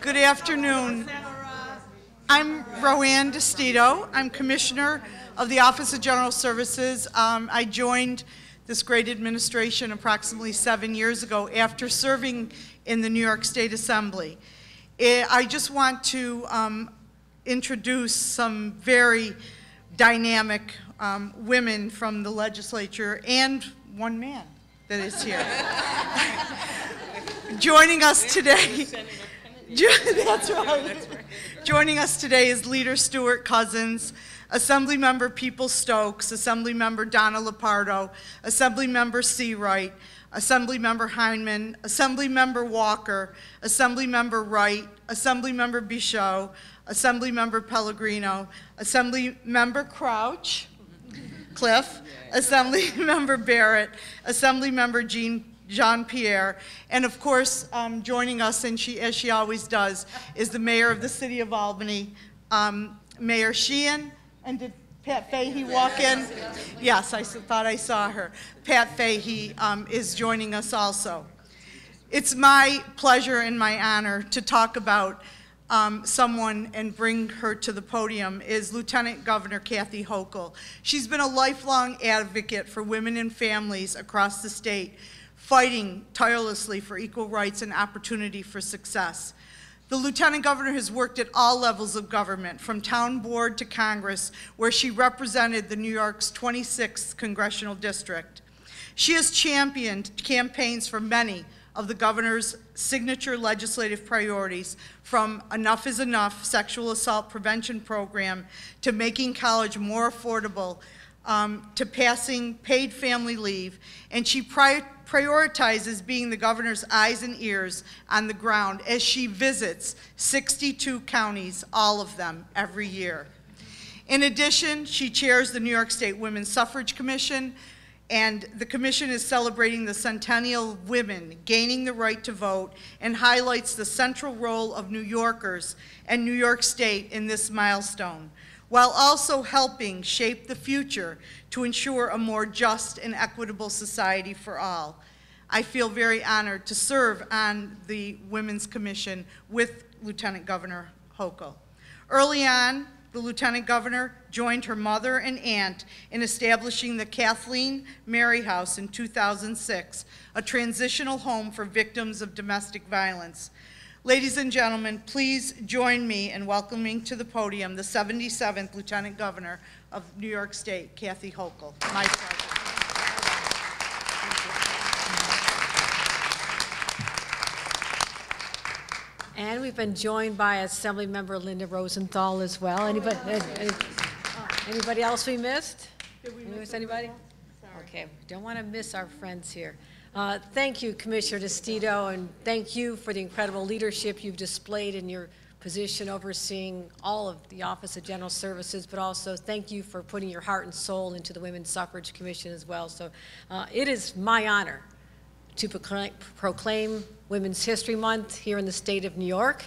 Good afternoon. I'm Roanne DeStito. I'm Commissioner of the Office of General Services. I joined this great administration approximately 7 years ago after serving in the New York State Assembly. I just want to introduce some very dynamic women from the legislature and one man that is here. Joining us today. That's right. Joining us today is Leader Stuart Cousins, Assemblymember People Stokes, Assemblymember Donna Lepardo, Assemblymember Seawright, Assemblymember Heineman, Assemblymember Walker, Assemblymember Wright, Assemblymember Bichot, Assemblymember Pellegrino, Assemblymember Crouch, Cliff, Assemblymember Barrett, Assemblymember Jean-Pierre, and of course, joining us, and as she always does, is the Mayor of the City of Albany, Mayor Sheehan. And did Pat Fahey walk in? Yes, I thought I saw her. Pat Fahey is joining us also. It's my pleasure and my honor to talk about someone and bring her to the podium is Lieutenant Governor Kathy Hochul. She's been a lifelong advocate for women and families across the state, fighting tirelessly for equal rights and opportunity for success. The Lieutenant Governor has worked at all levels of government, from town board to Congress, where she represented the New York's 26th Congressional District. She has championed campaigns for many of the governor's signature legislative priorities, from Enough is Enough sexual assault prevention program to making college more affordable, to passing paid family leave, and she prioritizes being the governor's eyes and ears on the ground as she visits 62 counties, all of them, every year. In addition, she chairs the New York State Women's Suffrage Commission, and the commission is celebrating the centennial of women gaining the right to vote and highlights the central role of New Yorkers and New York State in this milestone, while also helping shape the future to ensure a more just and equitable society for all. I feel very honored to serve on the Women's Commission with Lieutenant Governor Hochul. Early on, the Lieutenant Governor joined her mother and aunt in establishing the Kathleen Mary House in 2006, a transitional home for victims of domestic violence. Ladies and gentlemen, please join me in welcoming to the podium the 77th Lieutenant Governor of New York State, Kathy Hochul. My pleasure. And we've been joined by Assemblymember Linda Rosenthal as well. Anybody else we missed? Did we miss anybody? Okay, don't want to miss our friends here. Thank you, Commissioner DeStito, and thank you for the incredible leadership you've displayed in your position overseeing all of the Office of General Services, but also thank you for putting your heart and soul into the Women's Suffrage Commission as well. So it is my honor to proclaim Women's History Month here in the state of New York.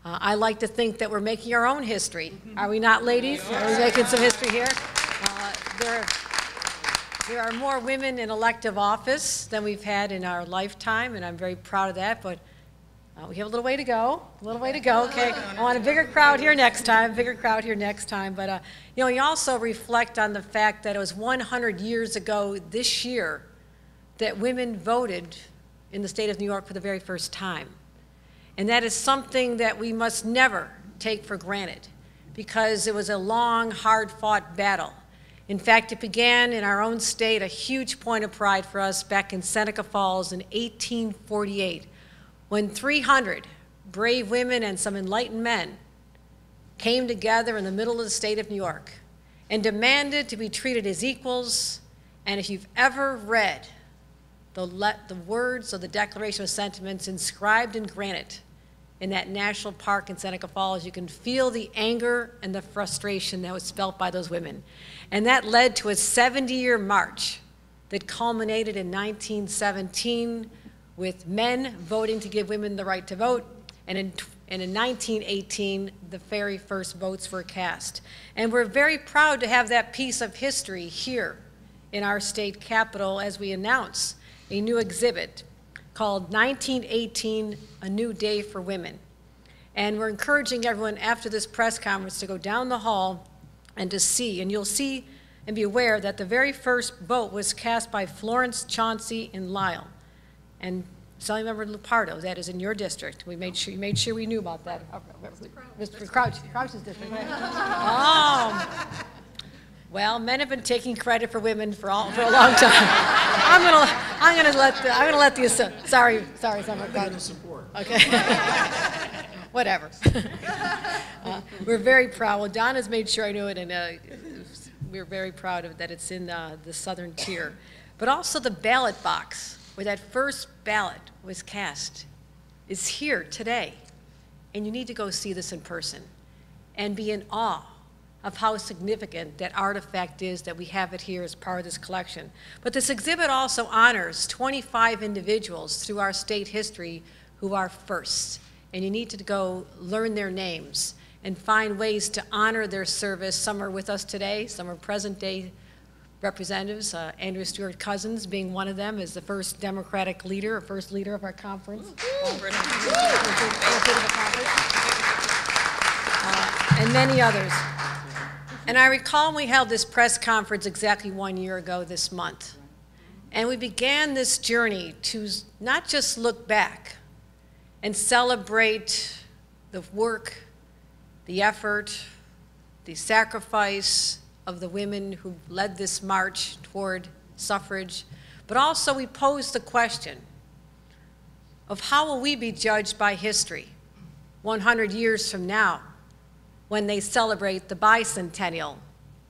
I like to think that we're making our own history. Are we not, ladies? Are we making some history here? There are more women in elective office than we've had in our lifetime, and I'm very proud of that, but we have a little way to go, okay? I want a bigger crowd here next time, but you know, you also reflect on the fact that it was 100 years ago this year that women voted in the state of New York for the very first time. And that is something that we must never take for granted, because it was a long, hard-fought battle. In fact, it began in our own state, a huge point of pride for us back in Seneca Falls in 1848, when 300 brave women and some enlightened men came together in the middle of the state of New York and demanded to be treated as equals. And if you've ever read the words of the Declaration of Sentiments inscribed in granite in that national park in Seneca Falls, you can feel the anger and the frustration that was felt by those women. And that led to a 70-year march that culminated in 1917 with men voting to give women the right to vote, and in 1918, the very first votes were cast. And we're very proud to have that piece of history here in our state capitol as we announce a new exhibit called 1918, A New Day for Women. And we're encouraging everyone after this press conference to go down the hall and to see, and you'll see and be aware that the very first vote was cast by Florence Chauncey in Lisle. And Assemblymember Lupardo, that is in your district. We made sure we knew about that. Mr. Crouch's district. Well, men have been taking credit for women for a long time. I'm gonna let the sorry, Senator. Support. Okay. Whatever. We're very proud. Well, Don has made sure I knew it, and we're very proud of that. It's in the southern tier, but also the ballot box where that first ballot was cast is here today, and you need to go see this in person and be in awe of how significant that artifact is that we have it here as part of this collection. But this exhibit also honors 25 individuals through our state history who are firsts, and you need to go learn their names and find ways to honor their service. Some are with us today, some are present-day representatives. Andrew Stewart Cousins being one of them, is the first Democratic leader, or first leader of our conference. And many others. And I recall we held this press conference exactly 1 year ago this month. And we began this journey to not just look back and celebrate the work, the effort, the sacrifice of the women who led this march toward suffrage, but also we posed the question of how will we be judged by history 100 years from now when they celebrate the bicentennial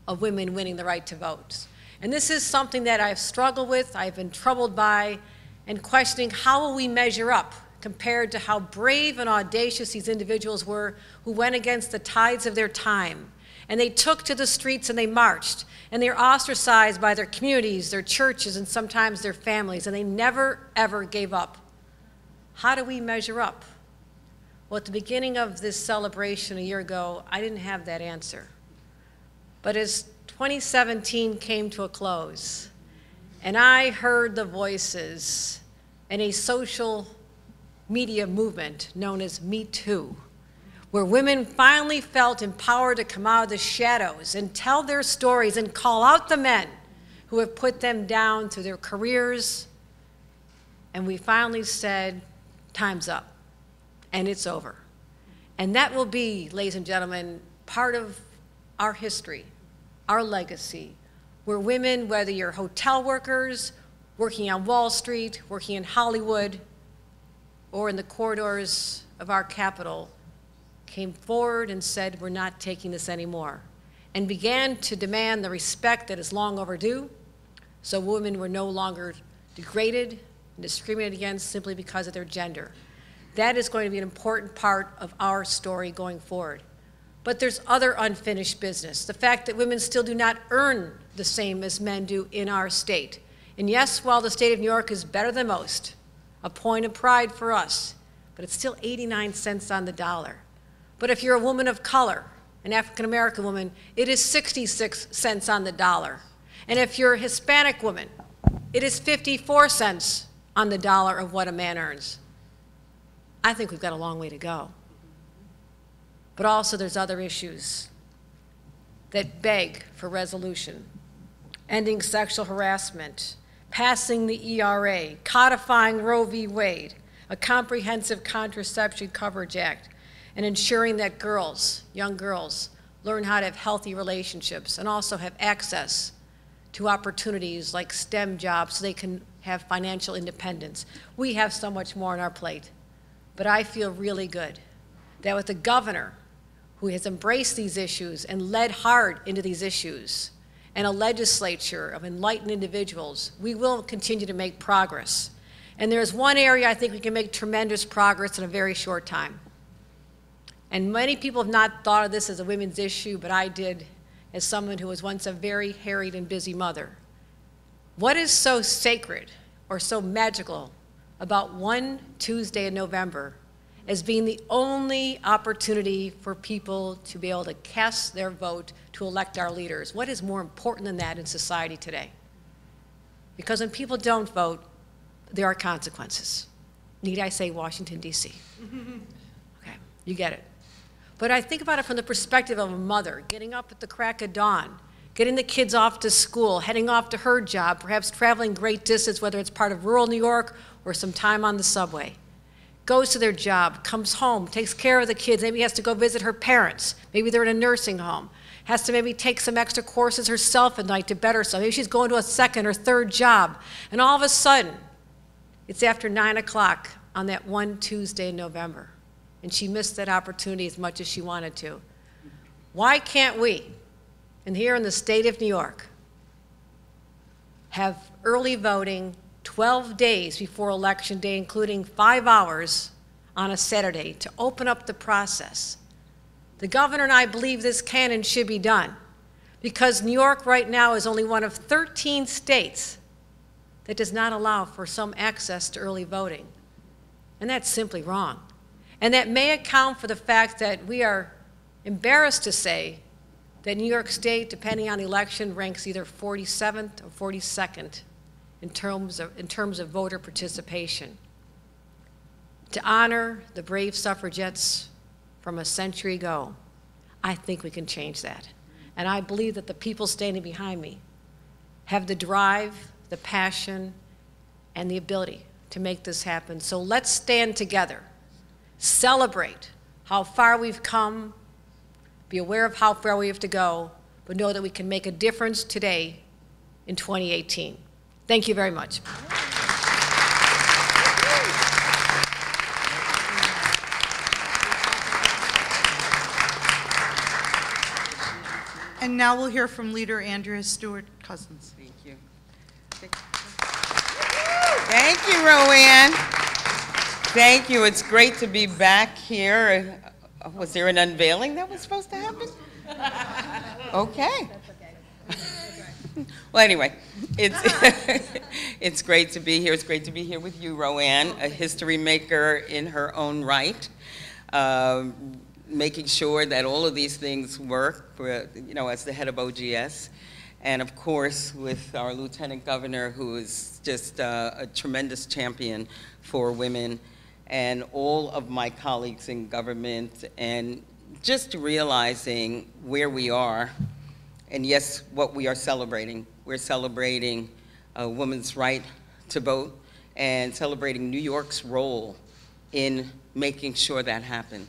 of women winning the right to vote. And this is something that I've struggled with, I've been troubled by, and questioning how will we measure up compared to how brave and audacious these individuals were who went against the tides of their time. And they took to the streets and they marched, and they were ostracized by their communities, their churches, and sometimes their families, and they never, ever gave up. How do we measure up? Well, at the beginning of this celebration a year ago, I didn't have that answer. But as 2017 came to a close, and I heard the voices in a social media movement known as Me Too, where women finally felt empowered to come out of the shadows and tell their stories and call out the men who have put them down through their careers. And we finally said, time's up, and it's over. And that will be, ladies and gentlemen, part of our history, our legacy, where women, whether you're hotel workers, working on Wall Street, working in Hollywood, or in the corridors of our capital, came forward and said, we're not taking this anymore, and began to demand the respect that is long overdue, so women were no longer degraded and discriminated against simply because of their gender. That is going to be an important part of our story going forward. But there's other unfinished business. The fact that women still do not earn the same as men do in our state. And yes, while the state of New York is better than most, a point of pride for us, but it's still 89 cents on the dollar. But if you're a woman of color, an African-American woman, it is 66 cents on the dollar. And if you're a Hispanic woman, it is 54 cents on the dollar of what a man earns. I think we've got a long way to go. But also there's other issues that beg for resolution. Ending sexual harassment, passing the ERA, codifying Roe v. Wade, a comprehensive contraception coverage act, and ensuring that girls, young girls, learn how to have healthy relationships and also have access to opportunities like STEM jobs so they can have financial independence. We have so much more on our plate. But I feel really good that with a governor who has embraced these issues and led hard into these issues, and a legislature of enlightened individuals, we will continue to make progress. And there's one area I think we can make tremendous progress in a very short time. And many people have not thought of this as a women's issue, but I did as someone who was once a very harried and busy mother. What is so sacred or so magical about one Tuesday in November as being the only opportunity for people to be able to cast their vote to elect our leaders? What is more important than that in society today? Because when people don't vote, there are consequences. Need I say Washington, D.C.? Okay, you get it. But I think about it from the perspective of a mother, getting up at the crack of dawn, getting the kids off to school, heading off to her job, perhaps traveling great distance, whether it's part of rural New York or some time on the subway. Goes to their job, comes home, takes care of the kids, maybe has to go visit her parents, maybe they're in a nursing home, has to maybe take some extra courses herself at night to better herself. Maybe she's going to a second or third job, and all of a sudden, it's after 9 o'clock on that one Tuesday in November, and she missed that opportunity as much as she wanted to. Why can't we, and here in the state of New York, have early voting 12 days before Election Day, including 5 hours on a Saturday, to open up the process? The governor and I believe this can and should be done, because New York right now is only one of 13 states that does not allow for some access to early voting. And that's simply wrong. And that may account for the fact that we are embarrassed to say that New York State, depending on the election, ranks either 47th or 42nd in terms of voter participation. To honor the brave suffragettes from a century ago, I think we can change that. And I believe that the people standing behind me have the drive, the passion, and the ability to make this happen. So let's stand together, celebrate how far we've come, be aware of how far we have to go, but know that we can make a difference today in 2018. Thank you very much. And now we'll hear from Leader Andrea Stewart Cousins. Thank you. Thank you, Roanne. Thank you. It's great to be back here. Was there an unveiling that was supposed to happen? Okay. Well, anyway, it's great to be here. It's great to be here with you, Roanne, a history maker in her own right, making sure that all of these things work, for, you know, as the head of OGS. And of course, with our Lieutenant Governor, who is just a tremendous champion for women, and all of my colleagues in government, and just realizing where we are, and yes, what we are celebrating. We're celebrating a woman's right to vote and celebrating New York's role in making sure that happened.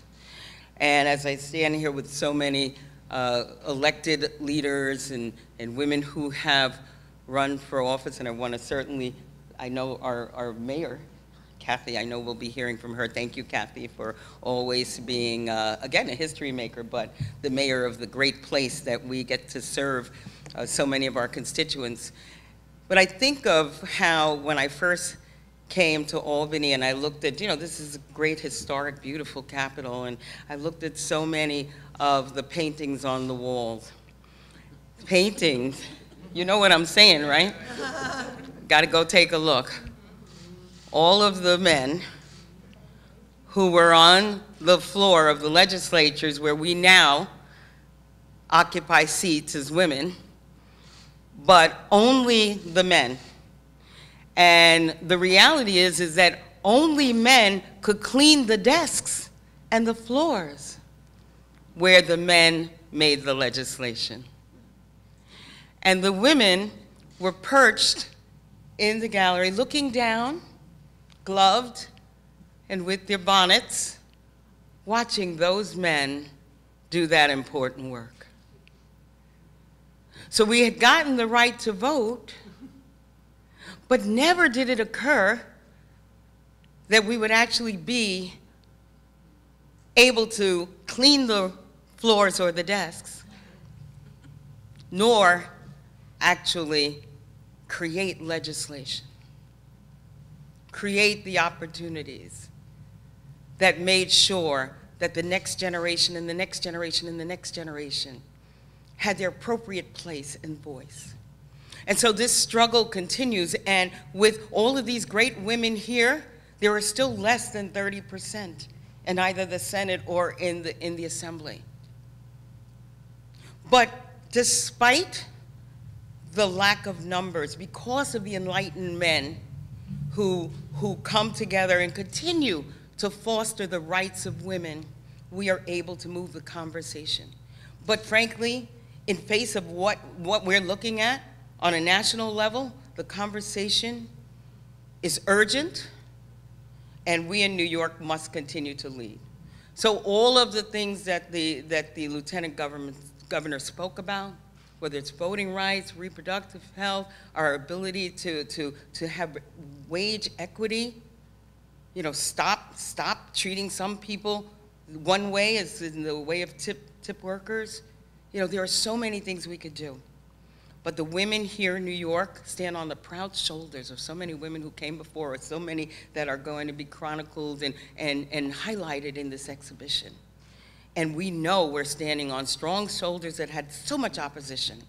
And as I stand here with so many elected leaders and women who have run for office, and I want to certainly, I know our mayor, Kathy, I know we'll be hearing from her. Thank you, Kathy, for always being, again, a history maker, but the mayor of the great place that we get to serve so many of our constituents. But I think of how when I first came to Albany and I looked at, you know, this is a great, historic, beautiful capital, and I looked at so many of the paintings on the walls. Paintings, you know what I'm saying, right? Got to go take a look. All of the men who were on the floor of the legislatures where we now occupy seats as women, but only the men. And the reality is that only men could clean the desks and the floors where the men made the legislation. And the women were perched in the gallery looking down, gloved and with their bonnets, watching those men do that important work. So we had gotten the right to vote, but never did it occur that we would actually be able to clean the floors or the desks, nor actually create legislation, create the opportunities that made sure that the next generation and the next generation and the next generation had their appropriate place and voice. And so this struggle continues, and with all of these great women here, there are still less than 30% in either the Senate or in the Assembly. But despite the lack of numbers, because of the enlightened men who come together and continue to foster the rights of women, we are able to move the conversation. But frankly, in face of what we're looking at on a national level, the conversation is urgent, and we in New York must continue to lead. So all of the things that the Lieutenant Governor spoke about, whether it's voting rights, reproductive health, our ability to have wage equity, you know, stop treating some people one way as in the way of tip workers. You know, there are so many things we could do. But the women here in New York stand on the proud shoulders of so many women who came before us, so many that are going to be chronicled and highlighted in this exhibition. And we know we're standing on strong shoulders that had so much opposition.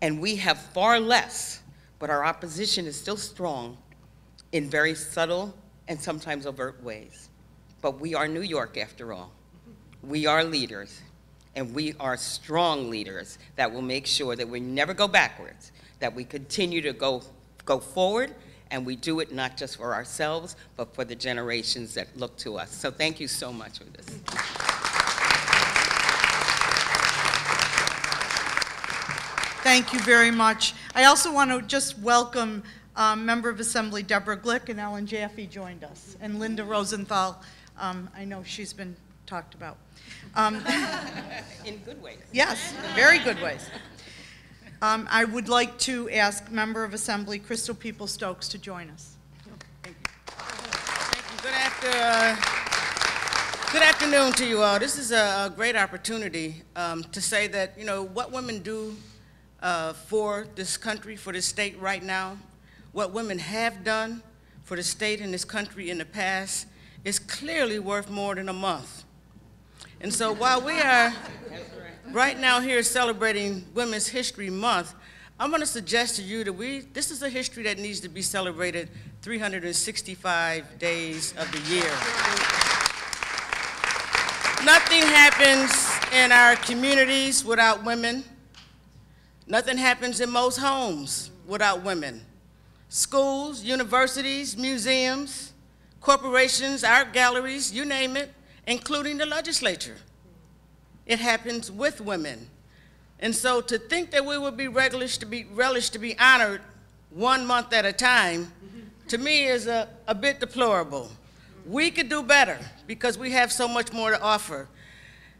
And we have far less, but our opposition is still strong in very subtle and sometimes overt ways. But we are New York after all. We are leaders. And we are strong leaders that will make sure that we never go backwards, that we continue to go forward, and we do it not just for ourselves, but for the generations that look to us. So thank you so much for this. Thank you very much. I also want to just welcome Member of Assembly Deborah Glick, and Ellen Jaffe joined us, and Linda Rosenthal. I know she's been talked about. In good ways. Yes, very good ways. I would like to ask Member of Assembly Crystal People-Stokes to join us. Thank you. Good afternoon to you all. This is a great opportunity to say that, you know, what women do for this country, for this state right now, what women have done for the state and this country in the past is clearly worth more than a month. And so while we are right now here celebrating Women's History Month, I'm going to suggest to you that this is a history that needs to be celebrated 365 days of the year. Nothing happens in our communities without women. Nothing happens in most homes without women. Schools, universities, museums, corporations, art galleries, you name it, including the legislature. It happens with women. And so to think that we would be relished to be honored 1 month at a time, to me is a bit deplorable. We could do better because we have so much more to offer.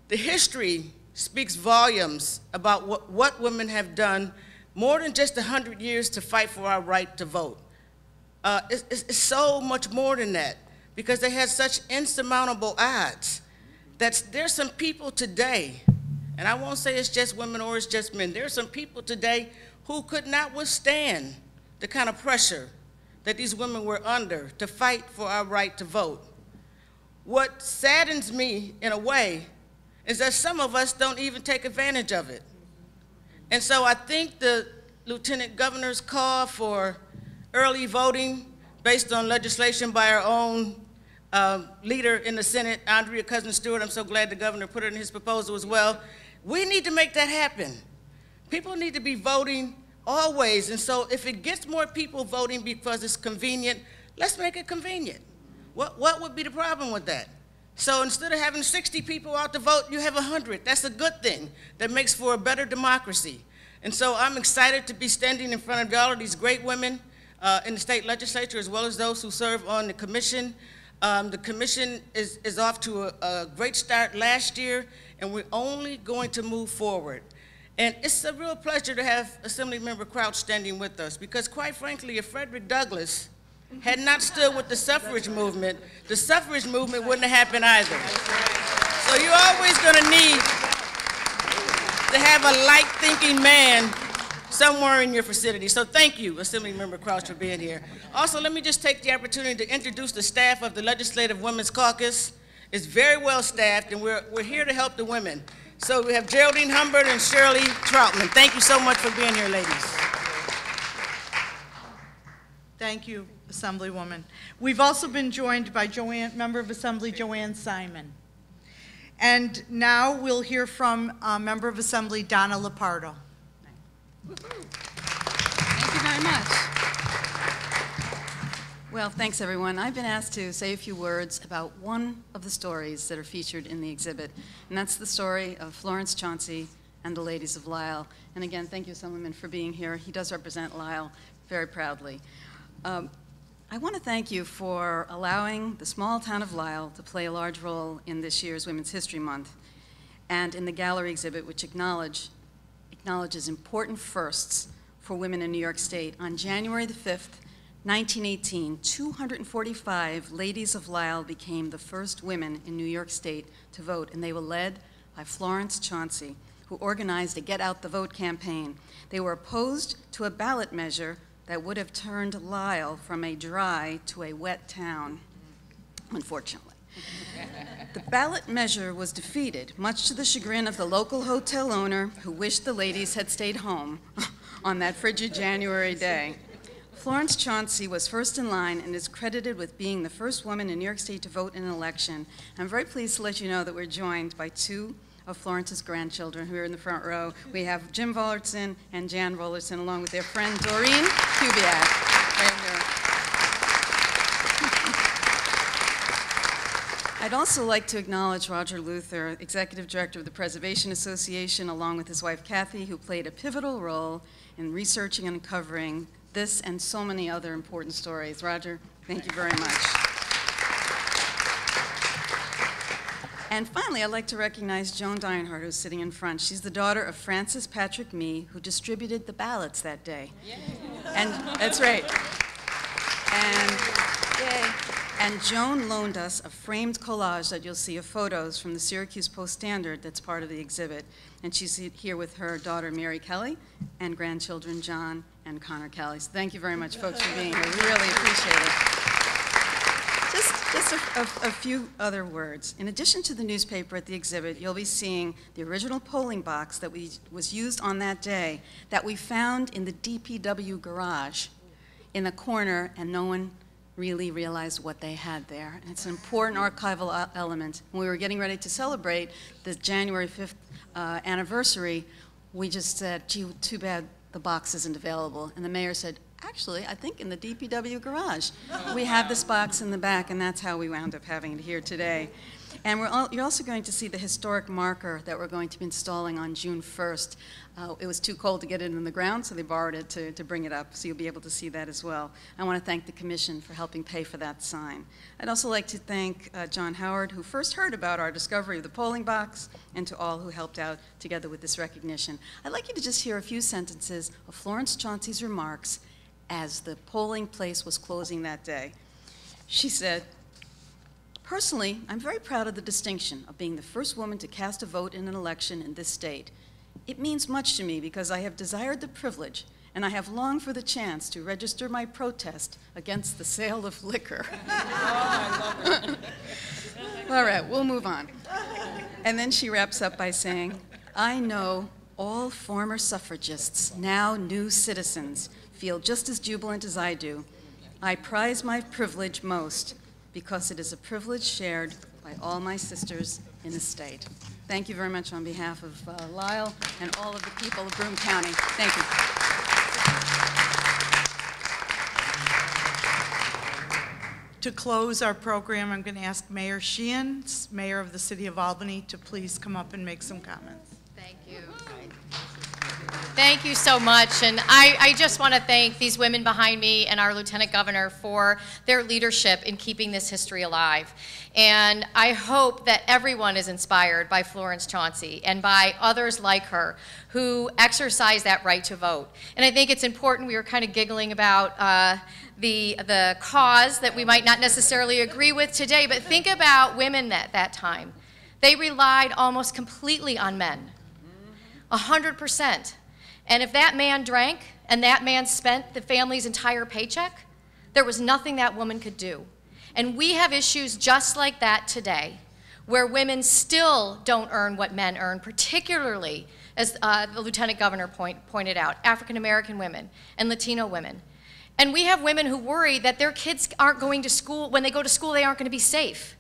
The history speaks volumes about what women have done more than just 100 years to fight for our right to vote. It's so much more than that, because they had such insurmountable odds that there's some people today, and I won't say it's just women or it's just men, there's some people today who could not withstand the kind of pressure that these women were under to fight for our right to vote. What saddens me, in a way, is that some of us don't even take advantage of it. And so I think the Lieutenant Governor's call for early voting based on legislation by our own leader in the Senate, Andrea Cousins-Stewart. I'm so glad the governor put it in his proposal as well. We need to make that happen. People need to be voting always, and so if it gets more people voting because it's convenient, let's make it convenient. What would be the problem with that? So instead of having 60 people out to vote, you have 100. That's a good thing. That makes for a better democracy. And so I'm excited to be standing in front of all of these great women in the state legislature, as well as those who serve on the commission. The commission is off to a great start last year, and we're only going to move forward. And it's a real pleasure to have Assemblymember Crouch standing with us, because quite frankly, if Frederick Douglass had not stood with the suffrage movement wouldn't have happened either. So you're always going to need to have a like-thinking man somewhere in your vicinity. So thank you, Assemblymember Crouch, for being here. Also, let me just take the opportunity to introduce the staff of the Legislative Women's Caucus. It's very well staffed, and we're here to help the women. So we have Geraldine Humbert and Shirley Troutman. Thank you so much for being here, ladies. Thank you, Assemblywoman. We've also been joined by Member of Assembly Joanne Simon. And now we'll hear from Member of Assembly Donna Lepardo. Thank you very much. Well, thanks, everyone. I've been asked to say a few words about one of the stories that are featured in the exhibit, and that's the story of Florence Chauncey and the Ladies of Lisle. And again, thank you, Assemblyman, for being here. He does represent Lisle very proudly. I want to thank you for allowing the small town of Lisle to play a large role in this year's Women's History Month and in the gallery exhibit, which acknowledges important firsts for women in New York State. On January the 5th, 1918, 245 ladies of Lisle became the first women in New York State to vote, and they were led by Florence Chauncey, who organized a Get Out the Vote campaign. They were opposed to a ballot measure that would have turned Lisle from a dry to a wet town, unfortunately. The ballot measure was defeated, much to the chagrin of the local hotel owner who wished the ladies had stayed home on that frigid January day. Florence Chauncey was first in line and is credited with being the first woman in New York State to vote in an election. I'm very pleased to let you know that we're joined by two of Florence's grandchildren who are in the front row. We have Jim Vollertson and Jan Vollertson, along with their friend Doreen Kubiak. Right here. I'd also like to acknowledge Roger Luther, Executive Director of the Preservation Association, along with his wife Kathy, who played a pivotal role in researching and uncovering this and so many other important stories. Roger, thank you very much. And finally, I'd like to recognize Joan Dionhart, who's sitting in front. She's the daughter of Francis Patrick Mee, who distributed the ballots that day. Yay. And that's right. And Joan loaned us a framed collage that you'll see of photos from the Syracuse Post-Standard that's part of the exhibit. And she's here with her daughter, Mary Kelly, and grandchildren, John and Connor Kelly. So thank you very much, folks, for being here. We really appreciate it. Just a few other words. In addition to the newspaper at the exhibit, you'll be seeing the original polling box that was used on that day that we found in the DPW garage in the corner, and no one really realized what they had there. And it's an important archival element. When we were getting ready to celebrate the January 5th anniversary, we just said, gee, too bad the box isn't available. And the mayor said, actually, I think in the DPW garage. We have this box in the back, and that's how we wound up having it here today. And you're also going to see the historic marker that we're going to be installing on June 1st. It was too cold to get it in the ground, so they borrowed it to bring it up, so you'll be able to see that as well. I want to thank the Commission for helping pay for that sign. I'd also like to thank John Howard, who first heard about our discovery of the polling box, and to all who helped out together with this recognition. I'd like you to just hear a few sentences of Florence Chauncey's remarks as the polling place was closing that day. She said, "Personally, I'm very proud of the distinction of being the first woman to cast a vote in an election in this state. It means much to me because I have desired the privilege and I have longed for the chance to register my protest against the sale of liquor." All right, we'll move on. And then she wraps up by saying, "I know all former suffragists, now new citizens, feel just as jubilant as I do. I prize my privilege most because it is a privilege shared by all my sisters in the state." Thank you very much on behalf of Lisle and all of the people of Broome County. Thank you. To close our program, I'm going to ask Mayor Sheehan, Mayor of the City of Albany, to please come up and make some comments. Thank you. Thank you so much, and I just want to thank these women behind me and our Lieutenant Governor for their leadership in keeping this history alive. And I hope that everyone is inspired by Florence Chauncey and by others like her who exercise that right to vote. And I think it's important, we were kind of giggling about the cause that we might not necessarily agree with today, but think about women at that time. They relied almost completely on men, 100%. And if that man drank and that man spent the family's entire paycheck, there was nothing that woman could do. And we have issues just like that today, where women still don't earn what men earn, particularly, as the Lieutenant Governor pointed out, African American women and Latino women. And we have women who worry that their kids aren't going to school, when they go to school, they aren't going to be safe.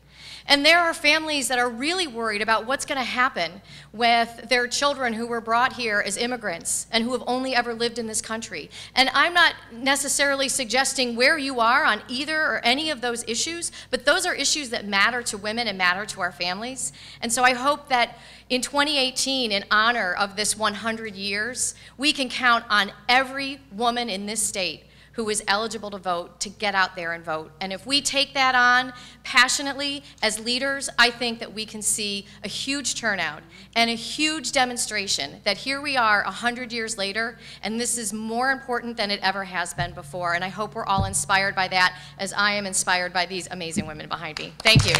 And there are families that are really worried about what's going to happen with their children who were brought here as immigrants and who have only ever lived in this country. And I'm not necessarily suggesting where you are on either or any of those issues, but those are issues that matter to women and matter to our families. And so I hope that in 2018, in honor of this 100 years, we can count on every woman in this state who is eligible to vote to get out there and vote. And if we take that on passionately as leaders, I think that we can see a huge turnout and a huge demonstration that here we are 100 years later, and this is more important than it ever has been before. And I hope we're all inspired by that, as I am inspired by these amazing women behind me. Thank you.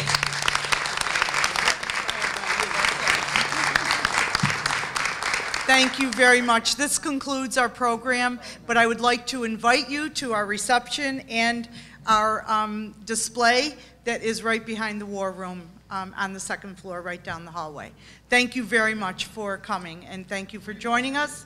Thank you very much. This concludes our program, but I would like to invite you to our reception and our display that is right behind the War Room on the second floor, right down the hallway. Thank you very much for coming, and thank you for joining us.